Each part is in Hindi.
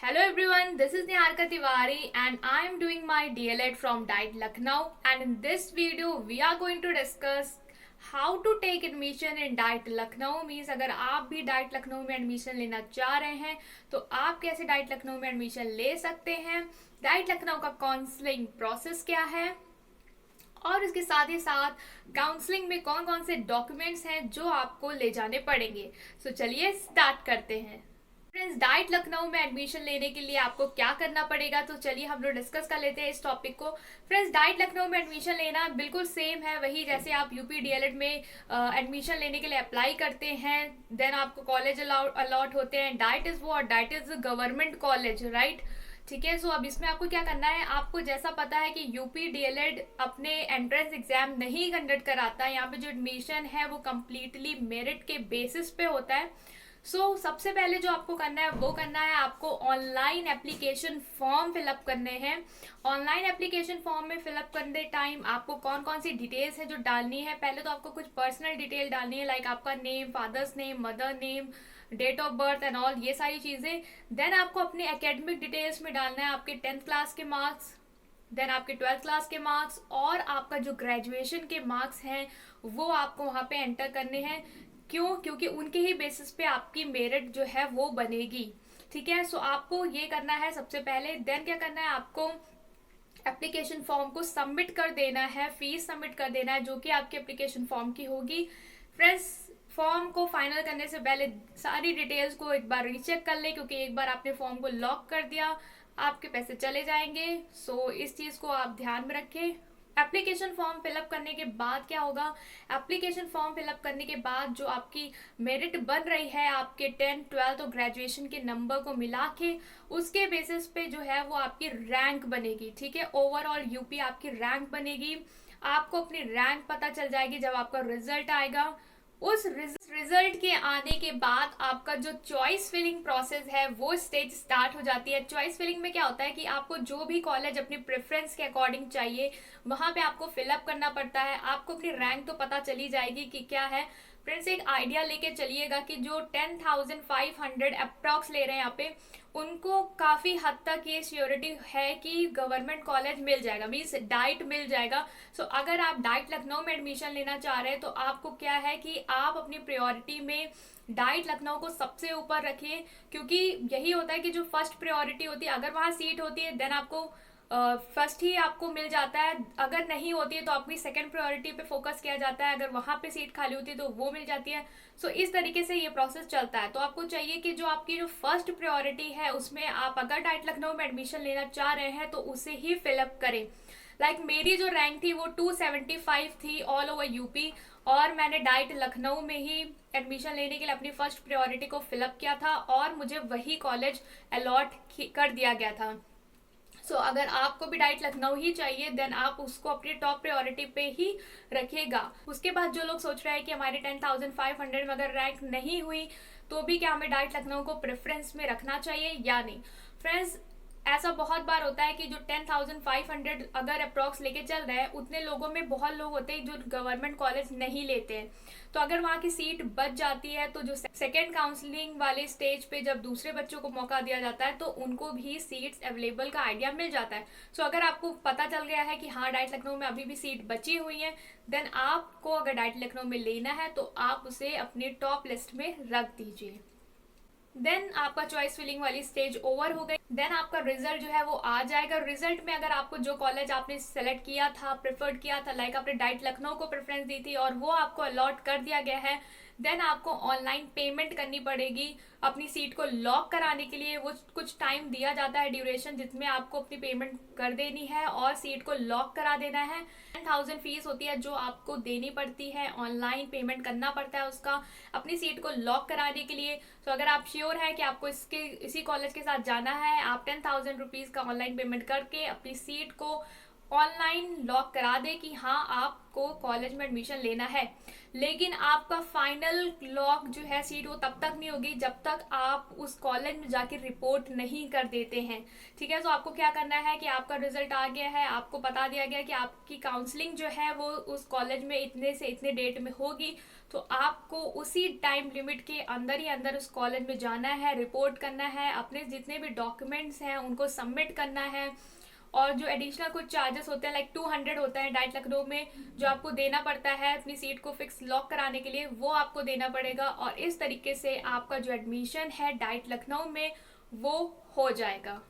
Hello everyone, this is Niharika Tiwari and I am doing my DLED from Diet Lucknow, and in this video we are going to discuss how to take admission in Diet Lucknow। Means अगर आप भी डाइट लखनऊ में एडमिशन लेना चाह रहे हैं तो आप कैसे डाइट लखनऊ में एडमिशन ले सकते हैं, डाइट लखनऊ का काउंसलिंग प्रोसेस क्या है और इसके साथ ही साथ काउंसलिंग में कौन कौन से डॉक्यूमेंट्स हैं जो आपको ले जाने पड़ेंगे। सो चलिए स्टार्ट करते हैं। फ्रेंड्स, डाइट लखनऊ में एडमिशन लेने के लिए आपको क्या करना पड़ेगा, तो चलिए हम लोग डिस्कस कर लेते हैं इस टॉपिक को। फ्रेंड्स, डाइट लखनऊ में एडमिशन लेना बिल्कुल सेम है, वही जैसे आप यूपी डीएलएड में एडमिशन लेने के लिए अप्लाई करते हैं, देन आपको कॉलेज अलॉट होते हैं। डाइट इज वो, diet is government college, right. ठीक है, सो अब इसमें आपको क्या करना है, आपको जैसा पता है कि यूपी डीएलएड अपने एंट्रेंस एग्जाम नहीं कंडक्ट कराता है, यहाँ पे जो एडमिशन है वो कम्प्लीटली मेरिट के बेसिस पे होता है। सबसे पहले जो आपको करना है वो करना है, आपको ऑनलाइन एप्लीकेशन फॉर्म फिलअप करने हैं। ऑनलाइन एप्लीकेशन फॉर्म में फिलअप करने टाइम आपको कौन कौन सी डिटेल्स है जो डालनी है। पहले तो आपको कुछ पर्सनल डिटेल डालनी है, लाइक आपका name, father's name, mother name, date of birth and all, ये सारी चीजें। देन आपको अपने एकेडमिक डिटेल्स में डालना है आपके 10th क्लास के मार्क्स, देन आपके 12th क्लास के मार्क्स और आपका जो ग्रेजुएशन के मार्क्स हैं वो आपको वहाँ पे एंटर करने हैं। क्यों? क्योंकि उनके ही बेसिस पे आपकी मेरिट जो है वो बनेगी। ठीक है, सो आपको ये करना है सबसे पहले। देन क्या करना है, आपको एप्लीकेशन फॉर्म को सबमिट कर देना है, फीस सबमिट कर देना है जो कि आपके एप्लीकेशन फॉर्म की होगी। फ्रेंड्स, फॉर्म को फाइनल करने से पहले सारी डिटेल्स को एक बार रीचेक कर ले, क्योंकि एक बार आपने फॉर्म को लॉक कर दिया आपके पैसे चले जाएंगे। सो इस चीज को आप ध्यान में रखें। एप्लीकेशन फॉर्म फिलअप करने के बाद क्या होगा, एप्लीकेशन फॉर्म फिलअप करने के बाद जो आपकी मेरिट बन रही है आपके 10th 12th और ग्रेजुएशन के नंबर को मिला के, उसके बेसिस पे जो है वो आपकी रैंक बनेगी। ठीक है, ओवरऑल यूपी आपकी रैंक बनेगी। आपको अपनी रैंक पता चल जाएगी जब आपका रिजल्ट आएगा। उस रिजल्ट के आने के बाद आपका जो चॉइस फिलिंग प्रोसेस है वो स्टेज स्टार्ट हो जाती है। चॉइस फिलिंग में क्या होता है कि आपको जो भी कॉलेज अपनी प्रेफरेंस के अकॉर्डिंग चाहिए वहां पे आपको फिलअप करना पड़ता है। आपको अपनी रैंक तो पता चली जाएगी कि क्या है। फ्रेंड्स, एक आइडिया लेके चलिएगा कि जो 10,500 अप्रॉक्स ले रहे हैं यहाँ पे, उनको काफी हद तक ये श्योरिटी है कि गवर्नमेंट कॉलेज मिल जाएगा, मीन्स डाइट मिल जाएगा। अगर आप डाइट लखनऊ में एडमिशन लेना चाह रहे हैं तो आपको क्या है कि आप अपनी प्रायोरिटी में डाइट लखनऊ को सबसे ऊपर रखिए, क्योंकि यही होता है कि जो फर्स्ट प्रायोरिटी होती है, अगर वहां सीट होती है देन आपको फर्स्ट ही आपको मिल जाता है, अगर नहीं होती है तो आपकी सेकंड प्रायोरिटी पे फोकस किया जाता है, अगर वहां पे सीट खाली होती है तो वो मिल जाती है। इस तरीके से ये प्रोसेस चलता है। तो आपको चाहिए कि जो आपकी जो फर्स्ट प्रायोरिटी है उसमें आप अगर डाइट लखनऊ में एडमिशन लेना चाह रहे हैं तो उसे ही फिलअप करें। लाइक मेरी जो रैंक थी वो 275 थी ऑल ओवर यूपी, और मैंने डाइट लखनऊ में ही एडमिशन लेने के लिए अपनी फर्स्ट प्रायोरिटी को फिलअप किया था और मुझे वही कॉलेज अलॉट कर दिया गया था। अगर आपको भी डाइट लखनऊ ही चाहिए देन आप उसको अपनी टॉप प्रायोरिटी पे ही रखिएगा। उसके बाद जो लोग सोच रहे हैं कि हमारे 10,500 में अगर रैंक नहीं हुई तो भी क्या हमें डाइट लखनऊ को प्रेफरेंस में रखना चाहिए या नहीं। फ्रेंड्स, ऐसा बहुत बार होता है कि जो 10,500 अगर अप्रॉक्स लेके चल रहे हैं, उतने लोगों में बहुत लोग होते हैं जो गवर्नमेंट कॉलेज नहीं लेते हैं। तो अगर वहाँ की सीट बच जाती है तो जो सेकेंड काउंसलिंग वाले स्टेज पे जब दूसरे बच्चों को मौका दिया जाता है तो उनको भी सीट्स अवेलेबल का आइडिया मिल जाता है। अगर आपको पता चल गया है कि हाँ डाइट लखनऊ में अभी भी सीट बची हुई है, देन आपको अगर डाइट लखनऊ में लेना है तो आप उसे अपनी टॉप लिस्ट में रख दीजिए। देन आपका चॉइस फिलिंग वाली स्टेज ओवर हो गई। देन आपका रिजल्ट जो है वो आ जाएगा। रिजल्ट में अगर आपको जो कॉलेज आपने सेलेक्ट किया था, प्रेफर्ड किया था, लाइक आपने डाइट लखनऊ को प्रेफरेंस दी थी और वो आपको अलॉट कर दिया गया है, देन आपको ऑनलाइन पेमेंट करनी पड़ेगी अपनी सीट को लॉक कराने के लिए। वो कुछ टाइम दिया जाता है, ड्यूरेशन, जिसमें आपको अपनी पेमेंट कर देनी है और सीट को लॉक करा देना है। 10,000 फीस होती है जो आपको देनी पड़ती है, ऑनलाइन पेमेंट करना पड़ता है उसका अपनी सीट को लॉक कराने के लिए। अगर आप श्योर है कि आपको इसी कॉलेज के साथ जाना है, आप 10,000 रुपीज का ऑनलाइन पेमेंट करके अपनी सीट को ऑनलाइन लॉक करा दे कि हाँ आपको कॉलेज में एडमिशन लेना है, लेकिन आपका फाइनल लॉक जो है सीट वो तब तक नहीं होगी जब तक आप उस कॉलेज में जाके रिपोर्ट नहीं कर देते हैं। ठीक है, तो आपको क्या करना है कि आपका रिजल्ट आ गया है, आपको बता दिया गया कि आपकी काउंसलिंग जो है वो उस कॉलेज में इतने से इतने डेट में होगी, तो आपको उसी टाइम लिमिट के अंदर ही अंदर उस कॉलेज में जाना है, रिपोर्ट करना है, अपने जितने भी डॉक्यूमेंट्स हैं उनको सबमिट करना है। और जो एडिशनल कुछ चार्जेस होते हैं लाइक 200 होता है डाइट लखनऊ में जो आपको देना पड़ता है अपनी सीट को फिक्स लॉक कराने के लिए, वो आपको देना पड़ेगा। और इस तरीके से आपका जो एडमिशन है डाइट लखनऊ में वो हो जाएगा।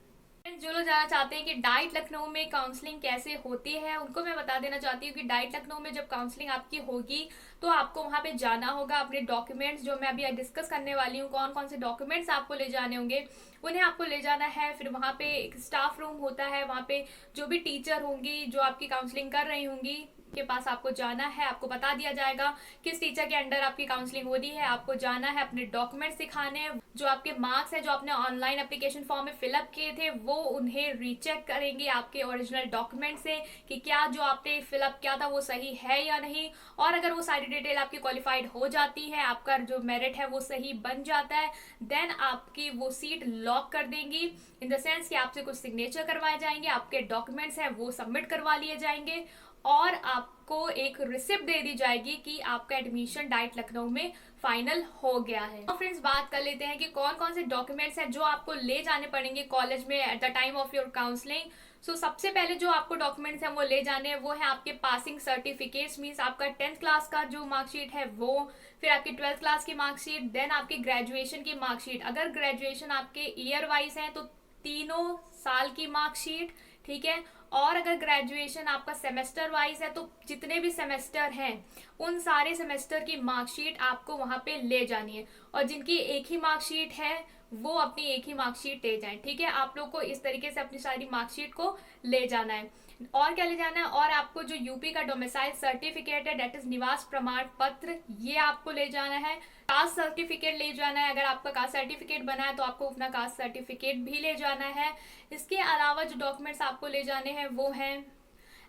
जो लोग जानना चाहते हैं कि डाइट लखनऊ में काउंसलिंग कैसे होती है, उनको मैं बता देना चाहती हूँ कि डाइट लखनऊ में जब काउंसलिंग आपकी होगी तो आपको वहां पे जाना होगा। अपने डॉक्यूमेंट्स जो मैं अभी डिस्कस करने वाली हूँ, कौन कौन से डॉक्यूमेंट्स आपको ले जाने होंगे, उन्हें आपको ले जाना है। फिर वहां पे एक स्टाफ रूम होता है, वहां पे जो भी टीचर होंगी जो आपकी काउंसलिंग कर रही होंगी के पास आपको जाना है। आपको बता दिया जाएगा किस टीचर के अंडर आपकी काउंसलिंग हो रही है। आपको जाना है, अपने डॉक्यूमेंट्स दिखाने हैं, जो आपके मार्क्स है जो आपने ऑनलाइन एप्लीकेशन फॉर्म में फिलअप किए थे वो उन्हें रीचेक करेंगे आपके ओरिजिनल डॉक्यूमेंट से कि क्या जो आपने फिलअप किया था वो सही है या नहीं। और अगर वो सारी डिटेल आपकी क्वालिफाइड हो जाती है, आपका जो मेरिट है वो सही बन जाता है, देन आपकी वो सीट लॉक कर देंगी। इन द सेंस कि आपसे कुछ सिग्नेचर करवाए जाएंगे, आपके डॉक्यूमेंट्स है वो सबमिट करवा लिए जाएंगे और आपको एक रिसिप्ट दे दी जाएगी कि आपका एडमिशन डाइट लखनऊ में फाइनल हो गया है। तो फ्रेंड्स बात कर लेते हैं कि कौन कौन से डॉक्यूमेंट्स हैं जो आपको ले जाने पड़ेंगे कॉलेज में at the time of your counselling. So सबसे पहले जो आपको डॉक्यूमेंट्स हैं वो ले जाने हैं वो है आपके पासिंग सर्टिफिकेट्स, मीन्स आपका 10th क्लास का जो मार्कशीट है वो, फिर आपकी 12th क्लास की मार्कशीट, देन आपकी ग्रेजुएशन की मार्कशीट। अगर ग्रेजुएशन आपके ईयर वाइज है तो तीनों साल की मार्कशीट, ठीक है। और अगर ग्रेजुएशन आपका सेमेस्टर वाइज है तो जितने भी सेमेस्टर हैं उन सारे सेमेस्टर की मार्कशीट आपको वहां पे ले जानी है। और जिनकी एक ही मार्कशीट है वो अपनी एक ही मार्कशीट ले जाएं, ठीक है। आप लोग को इस तरीके से अपनी सारी मार्कशीट को ले जाना है। और क्या ले जाना है, और आपको जो यूपी का डोमिसाइल सर्टिफिकेट है दैट इज निवास प्रमाण पत्र, ये आपको ले जाना है। कास्ट सर्टिफिकेट ले जाना है, अगर आपका कास्ट सर्टिफिकेट बना है तो आपको अपना कास्ट सर्टिफिकेट भी ले जाना है। इसके अलावा जो डॉक्यूमेंट्स आपको ले जाने हैं वो हैं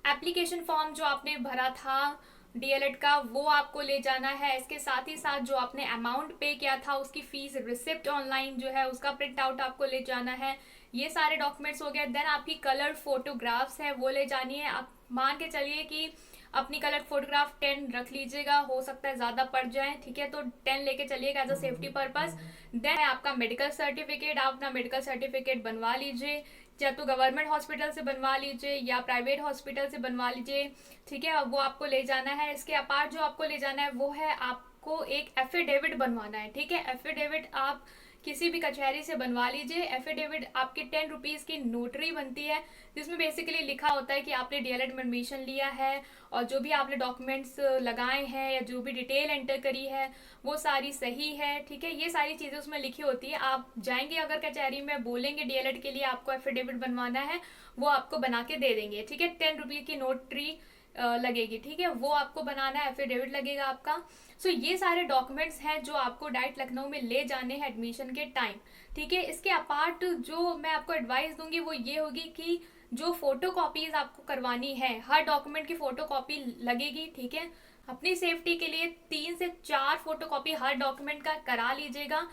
एप्लीकेशन फॉर्म जो आपने भरा था डीएलएड का, वो आपको ले जाना है। इसके साथ ही साथ जो आपने अमाउंट पे किया था उसकी फीस रिसिप्ट ऑनलाइन जो है उसका प्रिंट आउट आपको ले जाना है। ये सारे डॉक्यूमेंट्स हो गए। देन आपकी कलर फोटोग्राफ्स है वो ले जानी है। आप मान के चलिए कि अपनी कलर फोटोग्राफ 10 रख लीजिएगा, हो सकता है ज्यादा पड़ जाए, ठीक है, तो 10 लेके चलिएगा as a safety purpose. Then आपका मेडिकल सर्टिफिकेट, आप अपना मेडिकल सर्टिफिकेट बनवा लीजिए, या तो गवर्नमेंट हॉस्पिटल से बनवा लीजिए या प्राइवेट हॉस्पिटल से बनवा लीजिए, ठीक है, वो आपको ले जाना है। इसके अपार्ट जो आपको ले जाना है वो है आपको एक एफिडेविट बनवाना है, ठीक है। एफिडेविट आप किसी भी कचहरी से बनवा लीजिए। एफिडेविट आपके 10 रुपीज की नोटरी बनती है जिसमें बेसिकली लिखा होता है कि आपने डीएलएड में एडमिशन लिया है और जो भी आपने डॉक्यूमेंट्स लगाए हैं या जो भी डिटेल एंटर करी है वो सारी सही है, ठीक है। ये सारी चीजें उसमें लिखी होती है। आप जाएंगे अगर कचहरी में, बोलेंगे डीएलएड के लिए आपको एफिडेविट बनवाना है, वो आपको बना के दे देंगे, ठीक है। 10 रुपये की नोटरी लगेगी, ठीक है, वो आपको बनाना है, एफिडेविट लगेगा आपका। सो ये सारे डॉक्यूमेंट्स हैं जो आपको डाइट लखनऊ में ले जाने हैं एडमिशन के टाइम, ठीक है। इसके अपार्ट जो मैं आपको एडवाइस दूंगी वो ये होगी कि जो फोटो कॉपीज आपको करवानी है, हर डॉक्यूमेंट की फोटो कॉपी लगेगी, ठीक है। अपनी सेफ्टी के लिए 3 से 4 फोटो कॉपी हर डॉक्यूमेंट का करा लीजिएगा,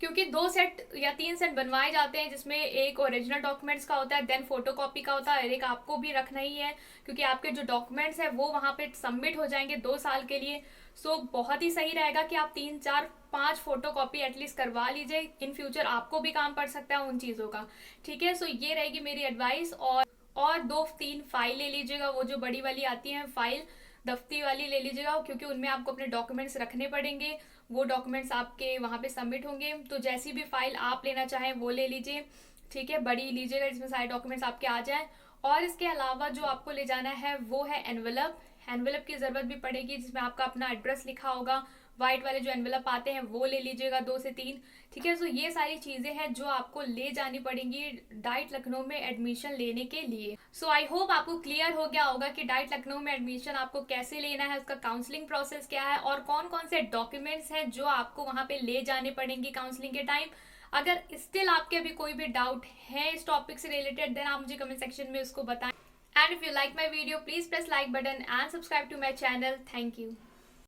क्योंकि 2 सेट या 3 सेट बनवाए जाते हैं जिसमें एक ओरिजिनल डॉक्यूमेंट्स का होता है, देन फोटोकॉपी का होता है, और एक आपको भी रखना ही है क्योंकि आपके जो डॉक्यूमेंट्स है वो वहां पे सबमिट हो जाएंगे 2 साल के लिए। सो बहुत ही सही रहेगा कि आप 3, 4, 5 फोटोकॉपी एटलीस्ट करवा लीजिए, इन फ्यूचर आपको भी काम पड़ सकता है उन चीजों का, ठीक है। सो ये रहेगी मेरी एडवाइस। और 2-3 फाइल ले लीजिएगा, वो जो बड़ी वाली आती है फाइल, दफ्ती वाली ले लीजिएगा, क्योंकि उनमें आपको अपने डॉक्यूमेंट्स रखने पड़ेंगे, वो डॉक्यूमेंट्स आपके वहां पे सबमिट होंगे। तो जैसी भी फाइल आप लेना चाहें वो ले लीजिए, ठीक है, बड़ी लीजिएगा जिसमें सारे डॉक्यूमेंट्स आपके आ जाएं। और इसके अलावा जो आपको ले जाना है वो है एनवेलप। एनवेलप की जरूरत भी पड़ेगी जिसमें आपका अपना एड्रेस लिखा होगा, व्हाइट वाले जो एनवेलप आते हैं वो ले लीजिएगा 2 से 3, ठीक है। सो ये सारी चीजें हैं जो आपको ले जानी पड़ेंगी डाइट लखनऊ में एडमिशन लेने के लिए। सो आई होप आपको क्लियर हो गया होगा कि डाइट लखनऊ में एडमिशन आपको कैसे लेना है, उसका काउंसलिंग प्रोसेस क्या है और कौन कौन से डॉक्यूमेंट्स हैं जो आपको वहां पे ले जाने पड़ेंगे काउंसलिंग के टाइम। अगर स्टिल आपके अभी कोई भी डाउट है इस टॉपिक से रिलेटेड, देन आप मुझे कमेंट सेक्शन में उसको बताएं। And if you like my video, please press like button and subscribe to my channel. Thank you.